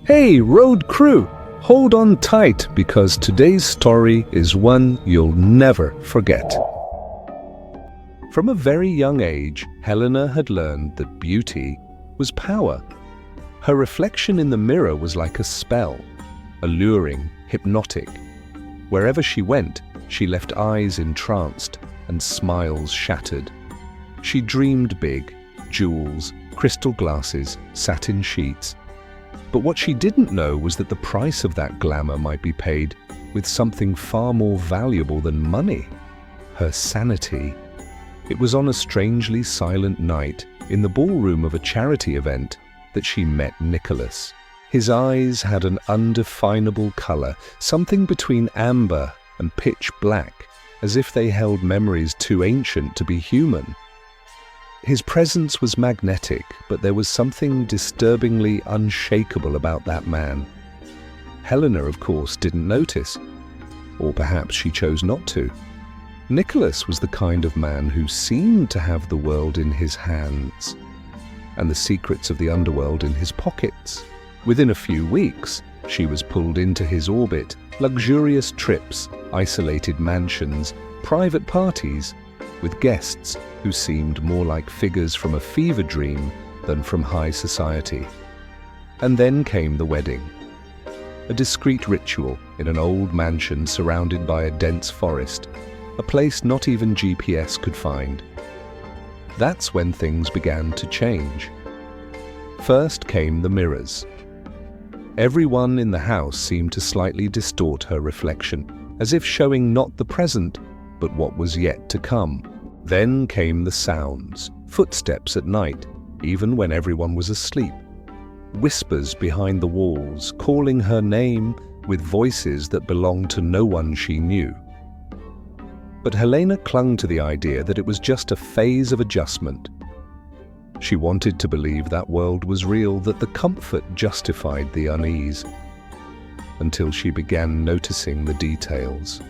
Hey, road crew! Hold on tight because today's story is one you'll never forget. From a very young age, Helena had learned that beauty was power. Her reflection in the mirror was like a spell, alluring, hypnotic. Wherever she went, she left eyes entranced and smiles shattered. She dreamed big, jewels, crystal glasses, satin sheets. But what she didn't know was that the price of that glamour might be paid with something far more valuable than money: her sanity. It was on a strangely silent night in the ballroom of a charity event that she met Nicholas. His eyes had an undefinable color, something between amber and pitch black, as if they held memories too ancient to be human. His presence was magnetic, but there was something disturbingly unshakable about that man. Helena, of course, didn't notice, or perhaps she chose not to. Nicholas was the kind of man who seemed to have the world in his hands, and the secrets of the underworld in his pockets. Within a few weeks, she was pulled into his orbit: luxurious trips, isolated mansions, private parties, with guests who seemed more like figures from a fever dream than from high society. And then came the wedding. A discreet ritual in an old mansion surrounded by a dense forest, a place not even GPS could find. That's when things began to change. First came the mirrors. Everyone in the house seemed to slightly distort her reflection, as if showing not the present, but what was yet to come. Then came the sounds, footsteps at night, even when everyone was asleep. Whispers behind the walls, calling her name with voices that belonged to no one she knew. But Helena clung to the idea that it was just a phase of adjustment. She wanted to believe that world was real, that the comfort justified the unease, until she began noticing the details.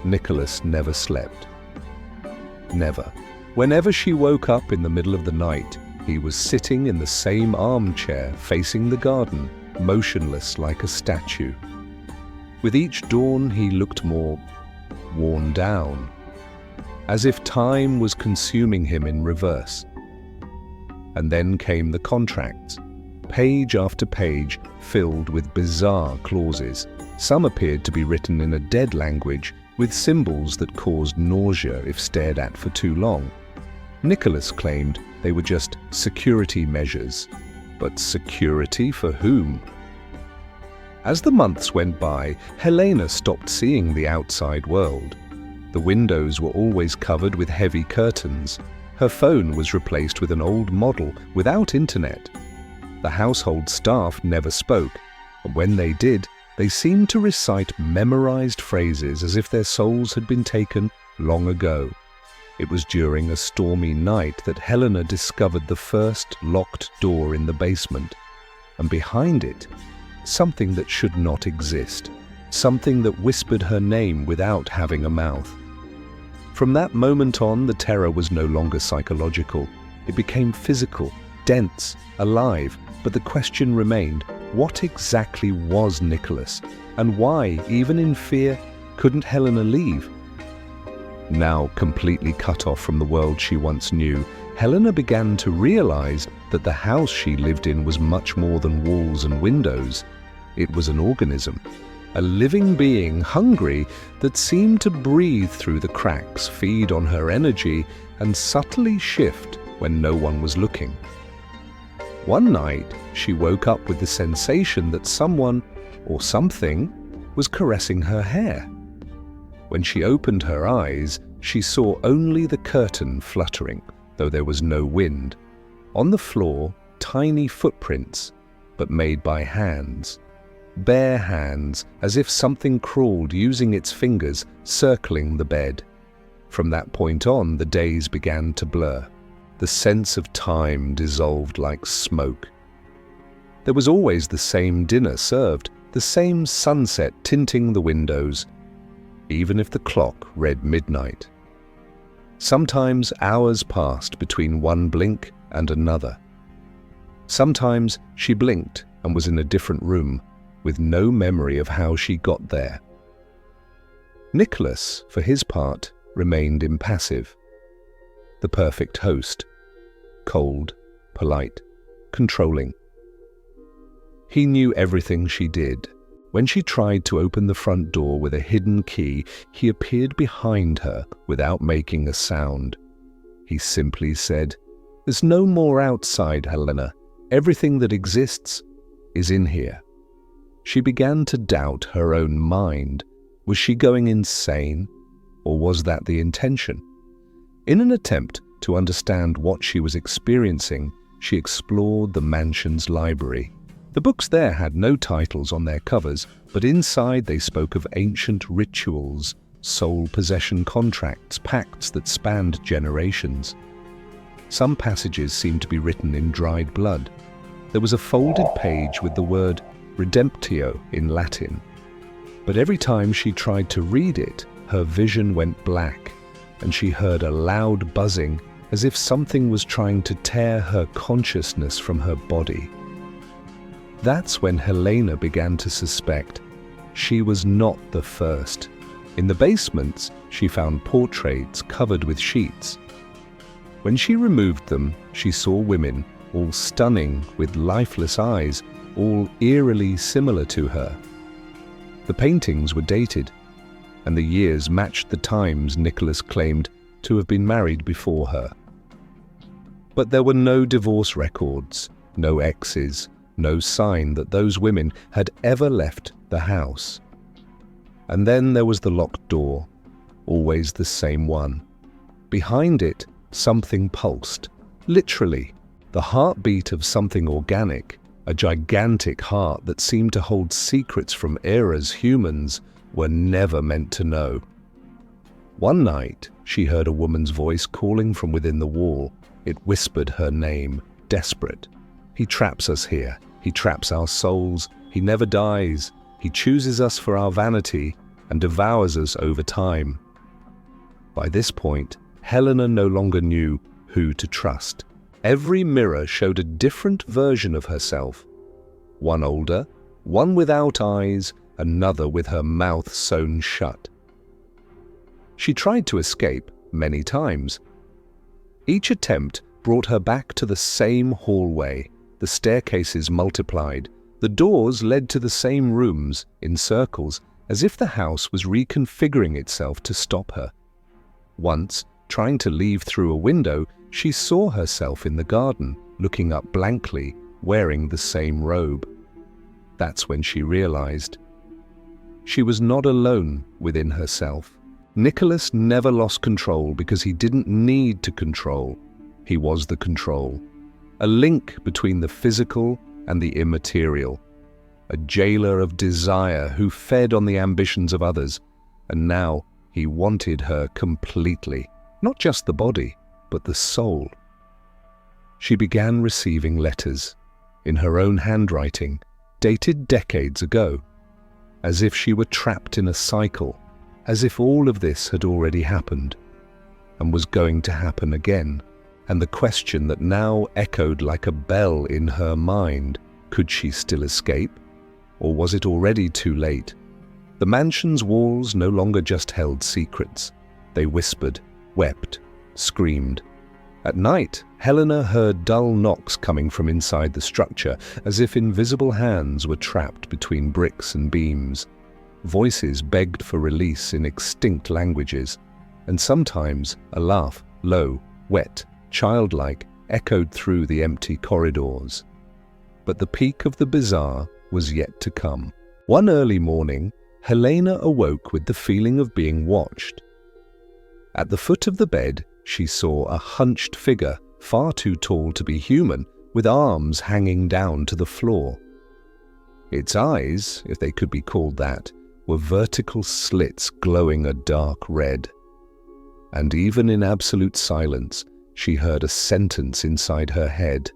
Nicholas never slept. Never. Whenever she woke up in the middle of the night, he was sitting in the same armchair facing the garden, motionless like a statue. With each dawn, he looked more worn down, as if time was consuming him in reverse. And then came the contracts, page after page filled with bizarre clauses. Some appeared to be written in a dead language, with symbols that caused nausea if stared at for too long. Nicholas claimed they were just security measures. But security for whom? As the months went by, Helena stopped seeing the outside world. The windows were always covered with heavy curtains. Her phone was replaced with an old model without internet. The household staff never spoke, and when they did, they seemed to recite memorized phrases as if their souls had been taken long ago. It was during a stormy night that Helena discovered the first locked door in the basement, and behind it, something that should not exist, something that whispered her name without having a mouth. From that moment on, the terror was no longer psychological. It became physical, dense, alive, but the question remained: what exactly was Nicholas? And why, even in fear, couldn't Helena leave? Now completely cut off from the world she once knew, Helena began to realize that the house she lived in was much more than walls and windows. It was an organism, a living being, hungry, that seemed to breathe through the cracks, feed on her energy, and subtly shift when no one was looking. One night, she woke up with the sensation that someone, or something, was caressing her hair. When she opened her eyes, she saw only the curtain fluttering, though there was no wind. On the floor, tiny footprints, but made by hands. Bare hands, as if something crawled using its fingers, circling the bed. From that point on, the days began to blur. The sense of time dissolved like smoke. There was always the same dinner served, the same sunset tinting the windows, even if the clock read midnight. Sometimes hours passed between one blink and another. Sometimes she blinked and was in a different room, with no memory of how she got there. Nicholas, for his part, remained impassive. The perfect host. Cold, polite, controlling. He knew everything she did. When she tried to open the front door with a hidden key, he appeared behind her without making a sound. He simply said, "There's no more outside, Helena. Everything that exists is in here." She began to doubt her own mind. Was she going insane, or was that the intention? In an attempt to understand what she was experiencing, she explored the mansion's library. The books there had no titles on their covers, but inside they spoke of ancient rituals, soul possession contracts, pacts that spanned generations. Some passages seemed to be written in dried blood. There was a folded page with the word redemptio in Latin. But every time she tried to read it, her vision went black, and she heard a loud buzzing as if something was trying to tear her consciousness from her body. That's when Helena began to suspect she was not the first. In the basements, she found portraits covered with sheets. When she removed them, she saw women, all stunning with lifeless eyes, all eerily similar to her. The paintings were dated, and the years matched the times Nicholas claimed to have been married before her. But there were no divorce records, no exes, no sign that those women had ever left the house. And then there was the locked door, always the same one. Behind it, something pulsed, literally, the heartbeat of something organic, a gigantic heart that seemed to hold secrets from eras humans were never meant to know. One night, she heard a woman's voice calling from within the wall. It whispered her name, desperate. "He traps us here. He traps our souls. He never dies. He chooses us for our vanity and devours us over time." By this point, Helena no longer knew who to trust. Every mirror showed a different version of herself. One older, one without eyes, another with her mouth sewn shut. She tried to escape many times. Each attempt brought her back to the same hallway. The staircases multiplied. The doors led to the same rooms in circles, as if the house was reconfiguring itself to stop her. Once, trying to leave through a window, she saw herself in the garden, looking up blankly, wearing the same robe. That's when she realized she was not alone within herself. Nicholas never lost control because he didn't need to control. He was the control. A link between the physical and the immaterial. A jailer of desire who fed on the ambitions of others. And now he wanted her completely. Not just the body, but the soul. She began receiving letters, in her own handwriting, dated decades ago, as if she were trapped in a cycle, as if all of this had already happened, and was going to happen again. And the question that now echoed like a bell in her mind, could she still escape? Or was it already too late? The mansion's walls no longer just held secrets. They whispered, wept, screamed. At night, Helena heard dull knocks coming from inside the structure, as if invisible hands were trapped between bricks and beams. Voices begged for release in extinct languages, and sometimes a laugh, low, wet, childlike, echoed through the empty corridors. But the peak of the bizarre was yet to come. One early morning, Helena awoke with the feeling of being watched. At the foot of the bed, she saw a hunched figure, far too tall to be human, with arms hanging down to the floor. Its eyes, if they could be called that, were vertical slits glowing a dark red. And even in absolute silence, she heard a sentence inside her head.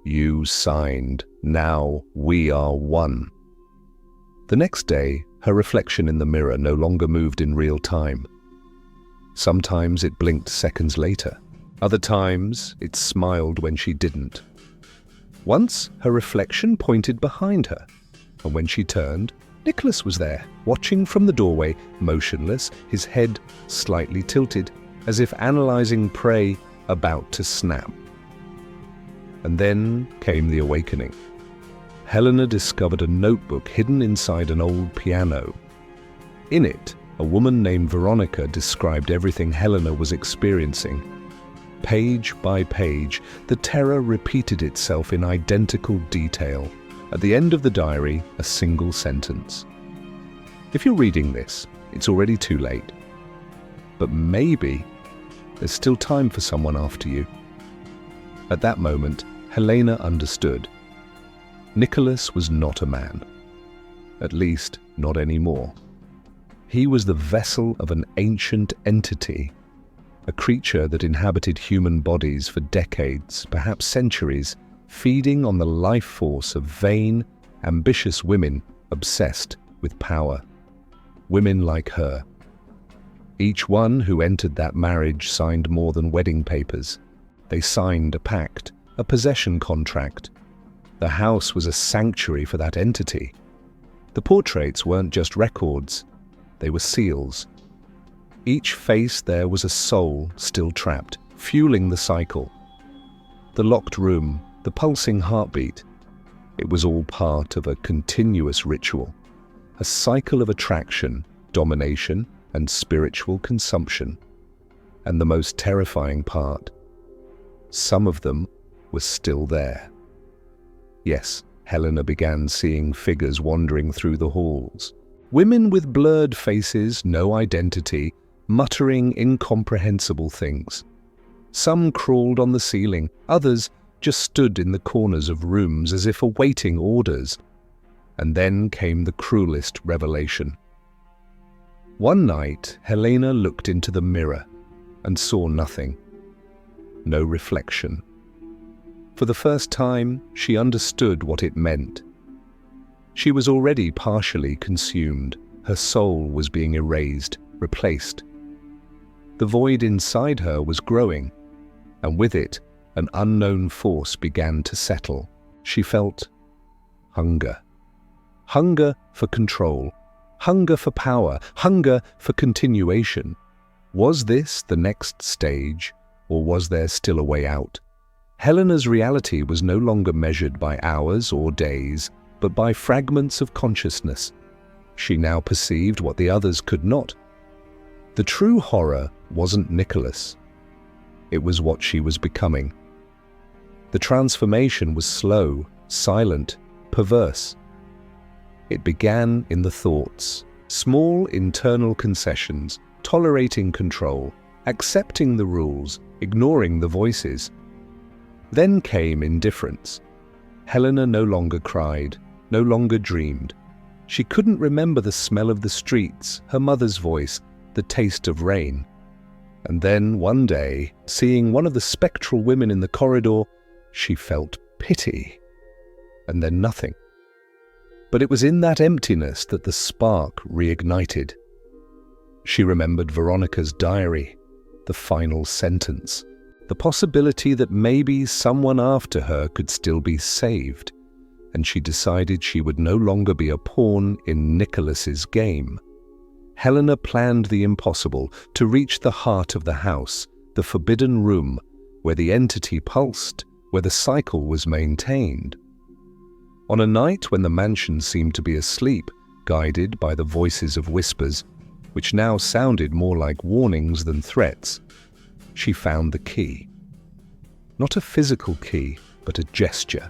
"You signed. Now we are one." The next day, her reflection in the mirror no longer moved in real time. Sometimes it blinked seconds later. Other times, it smiled when she didn't. Once, her reflection pointed behind her, and when she turned, Nicholas was there, watching from the doorway, motionless, his head slightly tilted, as if analyzing prey about to snap. And then came the awakening. Helena discovered a notebook hidden inside an old piano. In it, a woman named Veronica described everything Helena was experiencing. Page by page, the terror repeated itself in identical detail. At the end of the diary, a single sentence. If you're reading this, it's already too late. But maybe there's still time for someone after you. At that moment, Helena understood. Nicholas was not a man. At least, not anymore. He was the vessel of an ancient entity, a creature that inhabited human bodies for decades, perhaps centuries, feeding on the life force of vain, ambitious women obsessed with power. Women like her. Each one who entered that marriage signed more than wedding papers. They signed a pact, a possession contract. The house was a sanctuary for that entity. The portraits weren't just records, they were seals. Each face there was a soul still trapped, fueling the cycle. The locked room, the pulsing heartbeat, it was all part of a continuous ritual, a cycle of attraction, domination, and spiritual consumption. And the most terrifying part, some of them were still there. Yes, Helena began seeing figures wandering through the halls. Women with blurred faces, no identity, muttering incomprehensible things. Some crawled on the ceiling, others just stood in the corners of rooms as if awaiting orders. And then came the cruelest revelation. One night, Helena looked into the mirror and saw nothing. No reflection. For the first time, she understood what it meant. She was already partially consumed. Her soul was being erased, replaced. The void inside her was growing, and with it, an unknown force began to settle. She felt hunger. Hunger for control. Hunger for power. Hunger for continuation. Was this the next stage, or was there still a way out? Helena's reality was no longer measured by hours or days, but by fragments of consciousness. She now perceived what the others could not. The true horror wasn't Nicholas. It was what she was becoming. The transformation was slow, silent, perverse. It began in the thoughts, small internal concessions, tolerating control, accepting the rules, ignoring the voices. Then came indifference. Helena no longer cried, no longer dreamed. She couldn't remember the smell of the streets, her mother's voice, the taste of rain. And then one day, seeing one of the spectral women in the corridor, she felt pity. And then nothing. But it was in that emptiness that the spark reignited. She remembered Veronica's diary, the final sentence, the possibility that maybe someone after her could still be saved, and she decided she would no longer be a pawn in Nicholas's game. Helena planned the impossible, to reach the heart of the house, the forbidden room, where the entity pulsed, where the cycle was maintained. On a night when the mansion seemed to be asleep, guided by the voices of whispers, which now sounded more like warnings than threats, she found the key. Not a physical key, but a gesture.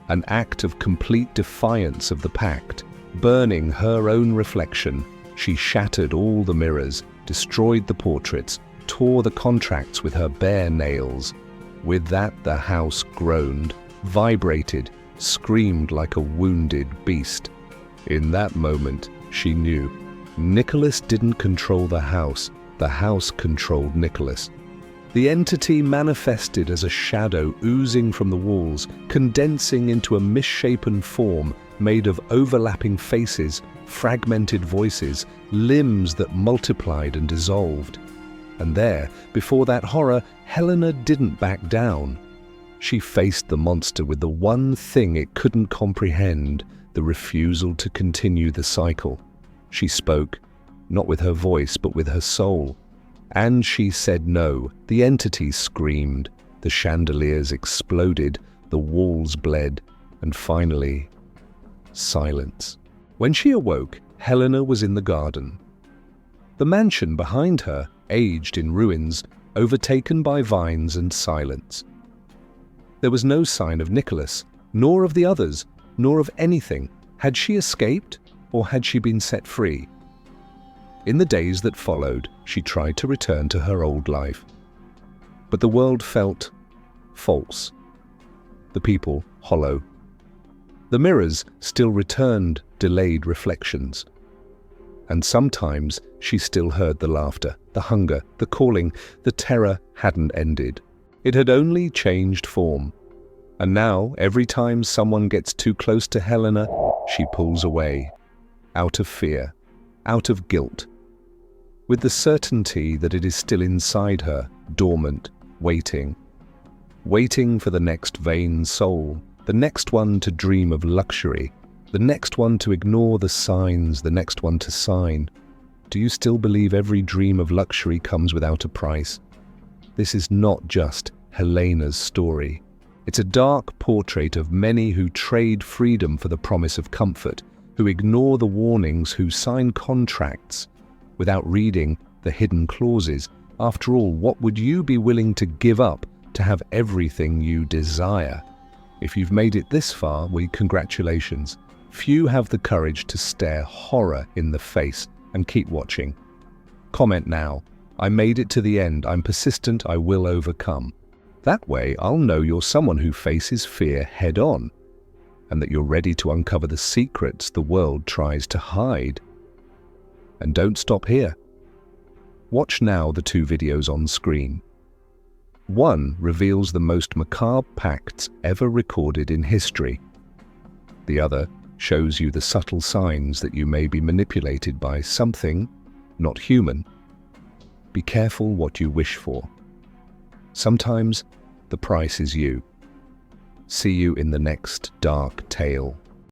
An act of complete defiance of the pact. Burning her own reflection, she shattered all the mirrors, destroyed the portraits, tore the contracts with her bare nails. With that, the house groaned, vibrated, screamed like a wounded beast. In that moment, she knew. Nicholas didn't control the house controlled Nicholas. The entity manifested as a shadow oozing from the walls, condensing into a misshapen form made of overlapping faces, fragmented voices, limbs that multiplied and dissolved. And there, before that horror, Helena didn't back down. She faced the monster with the one thing it couldn't comprehend, the refusal to continue the cycle. She spoke, not with her voice, but with her soul. And she said no. The entity screamed, the chandeliers exploded, the walls bled, and finally, silence. When she awoke, Helena was in the garden. The mansion behind her, aged in ruins, overtaken by vines and silence. There was no sign of Nicholas, nor of the others, nor of anything. Had she escaped, or had she been set free? In the days that followed, she tried to return to her old life. But the world felt false. The people hollow. The mirrors still returned delayed reflections. And sometimes she still heard the laughter, the hunger, the calling. The terror hadn't ended. It had only changed form. And now, every time someone gets too close to Helena, she pulls away, out of fear, out of guilt, with the certainty that it is still inside her, dormant, waiting for the next vain soul, the next one to dream of luxury, the next one to ignore the signs, the next one to sign. Do you still believe every dream of luxury comes without a price? This is not just Helena's story. It's a dark portrait of many who trade freedom for the promise of comfort, who ignore the warnings, who sign contracts without reading the hidden clauses. After all, what would you be willing to give up to have everything you desire? If you've made it this far, congratulations. Few have the courage to stare horror in the face and keep watching. Comment now. I made it to the end. I'm persistent. I will overcome. That way, I'll know you're someone who faces fear head-on, and that you're ready to uncover the secrets the world tries to hide. And don't stop here. Watch now the two videos on screen. One reveals the most macabre pacts ever recorded in history. The other shows you the subtle signs that you may be manipulated by something not human. Be careful what you wish for. Sometimes the price is you. See you in the next dark tale.